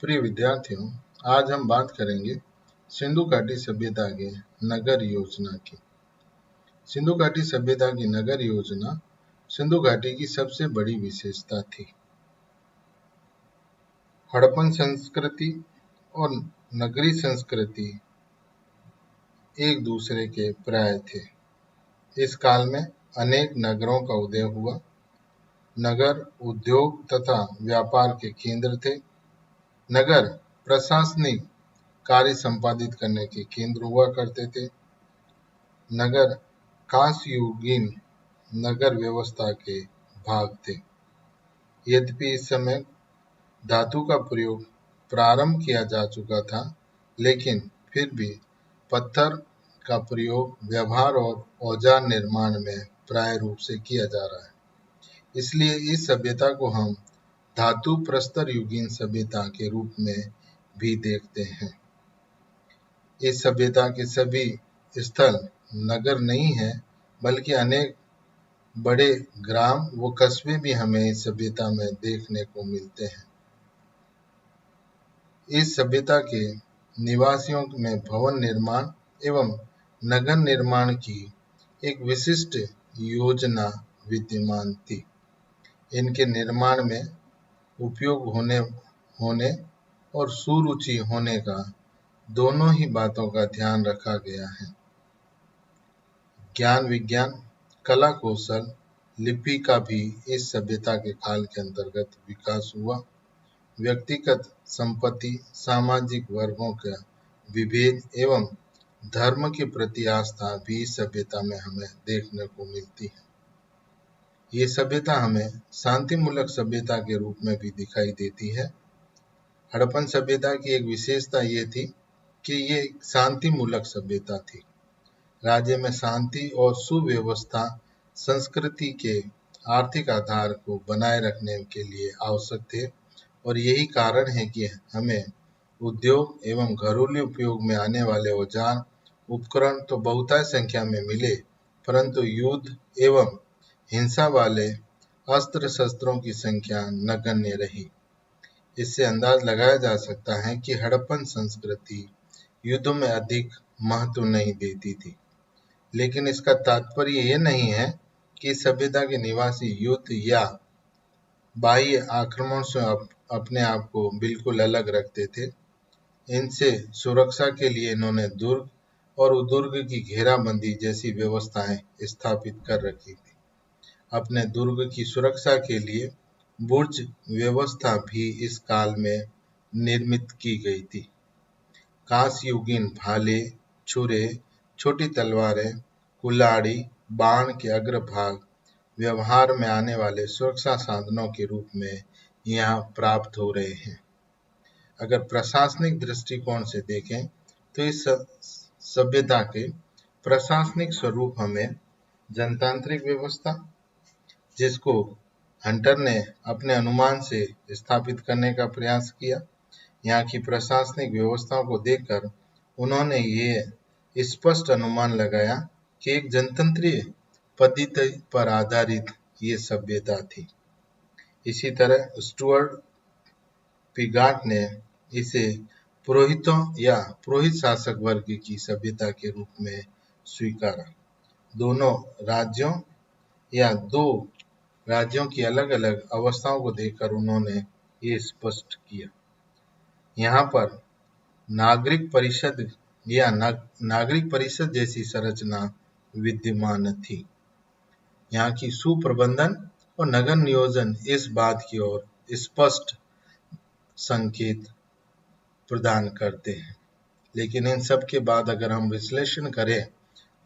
प्रिय विद्यार्थियों, आज हम बात करेंगे सिंधु घाटी सभ्यता के नगर योजना की। सिंधु घाटी सभ्यता की नगर योजना सिंधु घाटी की सबसे बड़ी विशेषता थी। हड़प्पन संस्कृति और नगरी संस्कृति एक दूसरे के पर्याय थे। इस काल में अनेक नगरों का उदय हुआ। नगर उद्योग तथा व्यापार के केंद्र थे। नगर प्रशासनिक कार्य संपादित करने के केंद्र हुआ करते थे। नगर कांस्ययुगीन नगर व्यवस्था के भाग थे। यद्यपि इस समय धातु का प्रयोग प्रारंभ किया जा चुका था, लेकिन फिर भी पत्थर का प्रयोग व्यवहार और औजार निर्माण में प्राय रूप से किया जा रहा है। इसलिए इस सभ्यता को हम धातु प्रस्तर युगीन सभ्यता के रूप में भी देखते हैं। इस सभ्यता के सभी स्थल नगर नहीं है, बल्कि अनेक बड़े ग्राम व कस्बे भी हमें इस सभ्यता में देखने को मिलते हैं। इस सभ्यता के निवासियों में भवन निर्माण एवं नगर निर्माण की एक विशिष्ट योजना विद्यमान थी। इनके निर्माण में उपयोग होने और सुरुचि होने का दोनों ही बातों का ध्यान रखा गया है। ज्ञान विज्ञान, कला कौशल, लिपि का भी इस सभ्यता के काल के अंतर्गत विकास हुआ। व्यक्तिगत संपत्ति, सामाजिक वर्गों का विभेद एवं धर्म के प्रति आस्था भी इस सभ्यता में हमें देखने को मिलती है। ये सभ्यता हमें शांतिमूलक सभ्यता के रूप में भी दिखाई देती है। हड़प्पन सभ्यता की एक विशेषता ये थी कि ये एक शांतिमूलक सभ्यता थी। राज्य में शांति और सुव्यवस्था संस्कृति के आर्थिक आधार को बनाए रखने के लिए आवश्यक थे, और यही कारण है कि हमें उद्योग एवं घरेलू उपयोग में आने वाले औजार उपकरण तो बहुतायत संख्या में मिले, परंतु युद्ध एवं हिंसा वाले अस्त्र शस्त्रों की संख्या नगण्य रही। इससे अंदाज लगाया जा सकता है कि हड़प्पन संस्कृति युद्ध में अधिक महत्व नहीं देती थी। लेकिन इसका तात्पर्य ये नहीं है कि सभ्यता के निवासी युद्ध या बाह्य आक्रमण से अपने आप को बिल्कुल अलग रखते थे। इनसे सुरक्षा के लिए इन्होंने दुर्ग और दुर्ग की घेराबंदी जैसी व्यवस्थाएं स्थापित कर रखी थी। अपने दुर्ग की सुरक्षा के लिए बुर्ज व्यवस्था भी इस काल में निर्मित की गई थी। कांस्ययुगीन भाले, छुरे, छोटी तलवारें, कुल्हाड़ी, बाण के अग्रभाग व्यवहार में आने वाले सुरक्षा साधनों के रूप में यहाँ प्राप्त हो रहे हैं। अगर प्रशासनिक दृष्टिकोण से देखें तो इस सभ्यता के प्रशासनिक स्वरूप हमें जनतांत्रिक व्यवस्था, जिसको हंटर ने अपने अनुमान से स्थापित करने का प्रयास किया। यहाँ की प्रशासनिक व्यवस्थाओं को देखकर उन्होंने ये स्पष्ट अनुमान लगाया कि एक जनतंत्रीय पद्धति पर आधारित ये सभ्यता थी। इसी तरह स्टुअर्ट पिगाट ने इसे पुरोहितों या पुरोहित शासक वर्ग की सभ्यता के रूप में स्वीकारा। दोनों राज्यों या दो राज्यों की अलग अलग अवस्थाओं को देखकर उन्होंने ये स्पष्ट किया। यहाँ पर नागरिक परिषद या नागरिक परिषद जैसी संरचना विद्यमान थी। यहाँ की सुप्रबंधन और नगर नियोजन इस बात की ओर स्पष्ट संकेत प्रदान करते हैं। लेकिन इन सब के बाद अगर हम विश्लेषण करें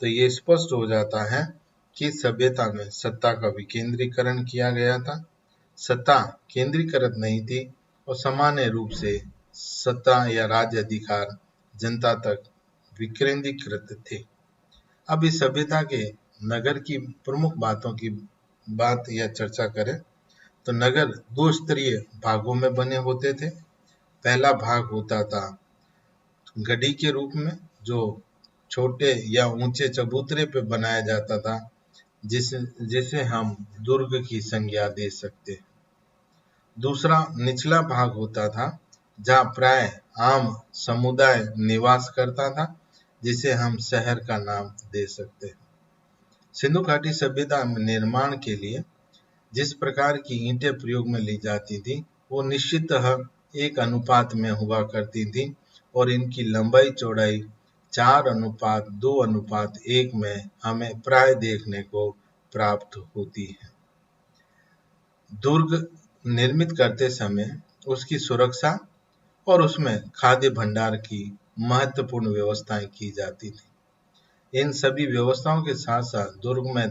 तो ये स्पष्ट हो जाता है कि सभ्यता में सत्ता का विकेंद्रीकरण किया गया था। सत्ता केंद्रीकृत नहीं थी और सामान्य रूप से सत्ता या राज्य अधिकार जनता तक विकेंद्रीकृत थे। अब इस सभ्यता के नगर की प्रमुख बातों की बात या चर्चा करें तो नगर दो स्तरीय भागों में बने होते थे। पहला भाग होता था गढ़ी के रूप में, जो छोटे या ऊंचे चबूतरे पे बनाया जाता था, जिसे हम दुर्ग की संज्ञा दे सकते हैं। दूसरा निचला भाग होता था जहाँ प्राय आम समुदाय निवास करता था, जिसे हम शहर का नाम दे सकते हैं। सिंधु घाटी सभ्यता में निर्माण के लिए जिस प्रकार की ईंटें प्रयोग में ली जाती थी, वो निश्चितः एक अनुपात में हुआ करती थी और इनकी लंबाई चौड़ाई 4:2:1 में हमें प्राय देखने को प्राप्त होती है। दुर्ग निर्मित करते समय उसकी सुरक्षा और उसमें खाद्य भंडार की महत्वपूर्ण व्यवस्थाएं की जाती थी। इन सभी व्यवस्थाओं के साथ साथ दुर्ग में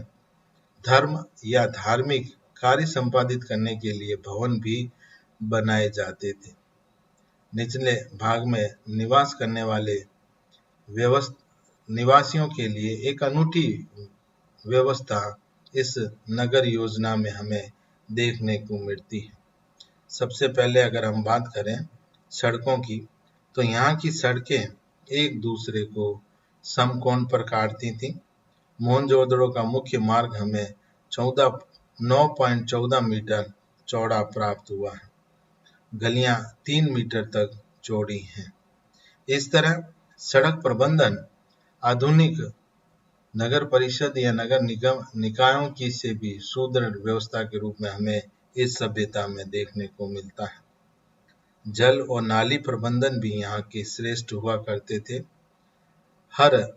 धर्म या धार्मिक कार्य संपादित करने के लिए भवन भी बनाए जाते थे। निचले भाग में निवास करने वाले निवासियों के लिए एक अनूठी व्यवस्था इस नगर योजना में हमें देखने को मिलती है। सबसे पहले अगर हम बात करें सड़कों की, तो यहाँ की सड़कें एक दूसरे को समकोण पर काटती थी। मोहनजोदड़ो का मुख्य मार्ग हमें 9.14 मीटर चौड़ा प्राप्त हुआ है। गलियां 3 मीटर तक चौड़ी हैं। इस तरह सड़क प्रबंधन आधुनिक नगर परिषद या नगर निगम निकायों की से भी सुदृढ़ व्यवस्था के रूप में हमें इस सभ्यता में देखने को मिलता है। जल और नाली प्रबंधन भी यहाँ के श्रेष्ठ हुआ करते थे। हर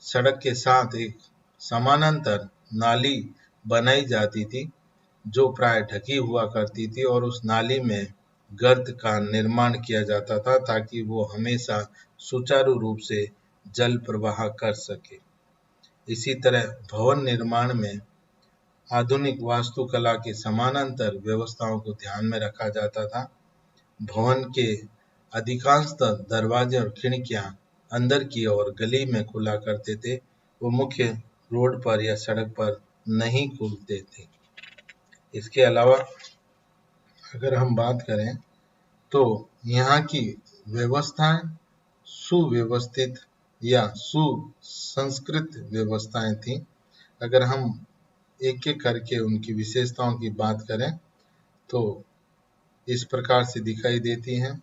सड़क के साथ एक समानांतर नाली बनाई जाती थी, जो प्राय ढकी हुआ करती थी और उस नाली में गर्त का निर्माण किया जाता था ताकि वो हमेशा सुचारू रूप से जल प्रवाह कर सके। इसी तरह भवन निर्माण में आधुनिक वास्तुकला के समानांतर व्यवस्थाओं को ध्यान में रखा जाता था। भवन के अधिकांशतः दरवाजे और खिड़कियां अंदर की ओर गली में खुला करते थे, वो मुख्य रोड पर या सड़क पर नहीं खुलते थे। इसके अलावा अगर हम बात करें तो यहाँ की व्यवस्थाएं सुव्यवस्थित या सुसंस्कृत व्यवस्थाएं थी। अगर हम एक एक करके उनकी विशेषताओं की बात करें तो इस प्रकार से दिखाई देती हैं।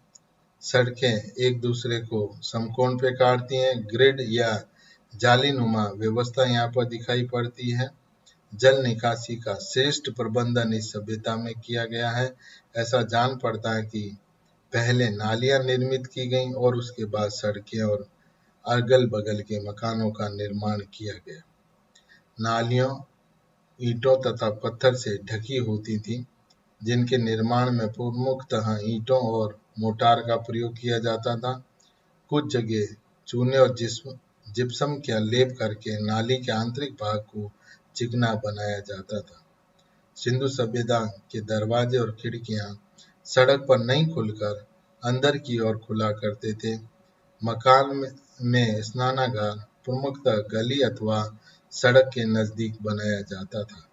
सड़कें एक दूसरे को समकोण पे काटती हैं। ग्रिड या जालीनुमा व्यवस्था यहाँ पर दिखाई पड़ती है। जल निकासी का श्रेष्ठ प्रबंधन इस सभ्यता में किया गया है। ऐसा जान पड़ता है कि पहले नालियां निर्मित की गईं और उसके बाद सड़कें और अगल बगल के मकानों का निर्माण किया गया। नालियों ईंटों तथा पत्थर से ढकी होती थी, जिनके निर्माण में मुख्यतः ईंटों और मोटार का प्रयोग किया जाता था। कुछ जगह चूने और जिप्सम का लेप करके नाली के आंतरिक भाग को चिकना बनाया जाता था। सिंधु सभ्यता के दरवाजे और खिड़कियां सड़क पर नहीं खुलकर अंदर की ओर खुला करते थे। मकान में स्नानागार प्रमुखतः गली अथवा सड़क के नजदीक बनाया जाता था।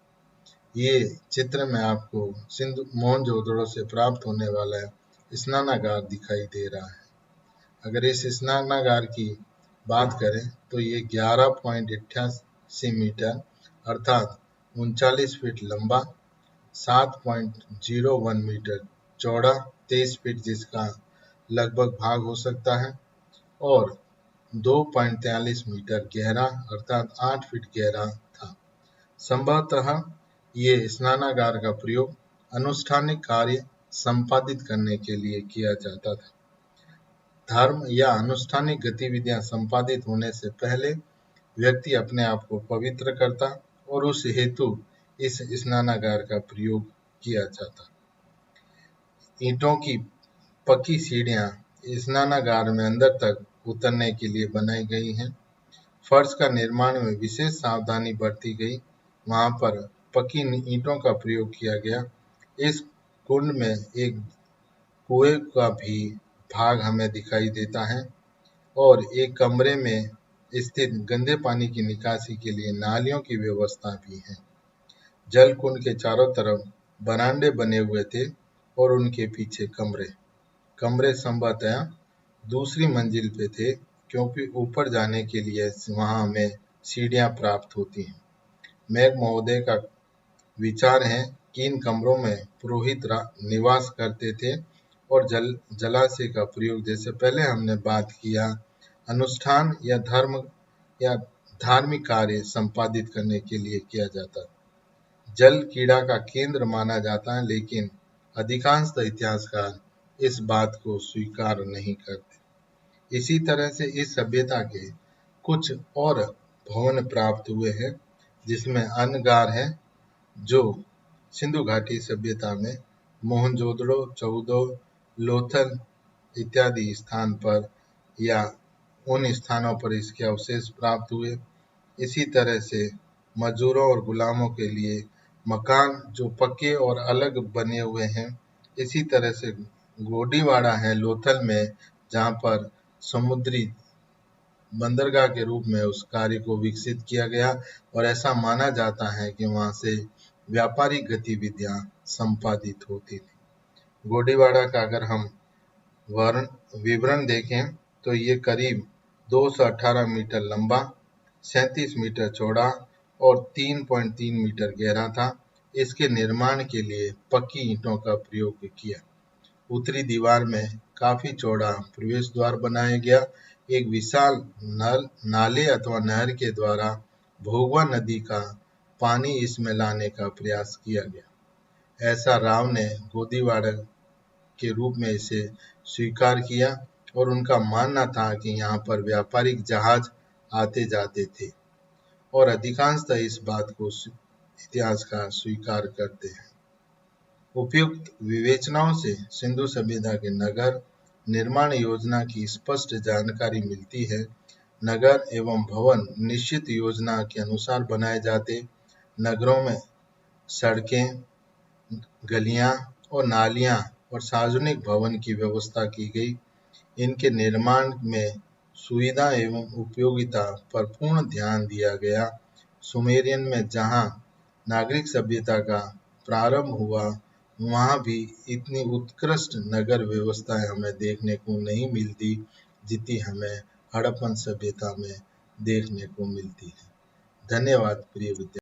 ये चित्र में आपको सिंधु मोहनजोदड़ो से प्राप्त होने वाला स्नानागार दिखाई दे रहा है। अगर इस स्नानागार की बात करें तो ये 11.88 मीटर अर्थात 39 फीट लंबा, 7.01 मीटर चौड़ा, 23 फीट जिसका लगभग भाग हो सकता है और 2.43 मीटर गहरा अर्थात 8 फीट गहरा था। संभवतः ये स्नानागार का प्रयोग अनुष्ठानिक कार्य संपादित करने के लिए किया जाता था। धर्म या अनुष्ठानिक गतिविधियां संपादित होने से पहले व्यक्ति अपने आप को पवित्र करता और उस हेतु इस स्नानागार का प्रयोग किया जाता। ईंटों की पक्की सीढ़ियां स्नानागार में अंदर तक उतरने के लिए बनाई गई हैं। फर्श का निर्माण में विशेष सावधानी बरती गई। वहां पर पक्की ईंटों का प्रयोग किया गया। इस कुंड में एक कुएं का भी भाग हमें दिखाई देता है और एक कमरे में स्थित गंदे पानी की निकासी के लिए नालियों की व्यवस्था भी है। जल कुंड के चारों तरफ बरामदे बने हुए थे और उनके पीछे कमरे संभवतः दूसरी मंजिल पे थे, क्योंकि ऊपर जाने के लिए वहां हमें सीढ़ियां प्राप्त होती हैं। मैग महोदय का विचार है कि इन कमरों में पुरोहित निवास करते थे और जलाशय का प्रयोग, जैसे पहले हमने बात किया, अनुष्ठान या धार्मिक कार्य संपादित करने के लिए किया जाता है। जल क्रीड़ा का केंद्र माना जाता है, लेकिन अधिकांशतः इतिहासकार इस बात को स्वीकार नहीं करते। इसी तरह से इस सभ्यता के कुछ और भवन प्राप्त हुए हैं, जिसमें अन्नगार है, जो सिंधु घाटी सभ्यता में मोहनजोदड़ो, चौदो, लोथल इत्यादि स्थान पर या उन स्थानों पर इसके अवशेष प्राप्त हुए। इसी तरह से मजदूरों और गुलामों के लिए मकान जो पक्के और अलग बने हुए हैं। इसी तरह से गोडीवाड़ा है लोथल में, जहाँ पर समुद्री बंदरगाह के रूप में उस कार्य को विकसित किया गया और ऐसा माना जाता है कि वहां से व्यापारिक गतिविधियां संपादित होती थी। गोडीवाड़ा का अगर हम विवरण देखें तो ये करीब 218 मीटर लंबा, 37 मीटर चौड़ा और 3.3 मीटर गहरा था। इसके निर्माण के लिए पक्की ईंटों का प्रयोग किया। उत्तरी दीवार में काफी चौड़ा प्रवेश द्वार बनाया गया। एक विशाल नाले अथवा नहर के द्वारा भोगवा नदी का पानी इसमें लाने का प्रयास किया गया। ऐसा राव ने गोदीवाड़ा के रूप में इसे स्वीकार किया और उनका मानना था कि यहाँ पर व्यापारिक जहाज आते जाते थे और अधिकांशतः इस बात को इतिहासकार स्वीकार करते हैं। उपयुक्त विवेचनाओं से सिंधु सभ्यता के नगर निर्माण योजना की स्पष्ट जानकारी मिलती है। नगर एवं भवन निश्चित योजना के अनुसार बनाए जाते। नगरों में सड़कें, गलियां और नालियां और सार्वजनिक भवन की व्यवस्था की गई। इनके निर्माण में सुविधा एवं उपयोगिता पर पूर्ण ध्यान दिया गया। सुमेरियन में जहां नागरिक सभ्यता का प्रारंभ हुआ, वहां भी इतनी उत्कृष्ट नगर व्यवस्थाएं हमें देखने को नहीं मिलती जितनी हमें हड़प्पन सभ्यता में देखने को मिलती है। धन्यवाद प्रिय विद्यार्थी।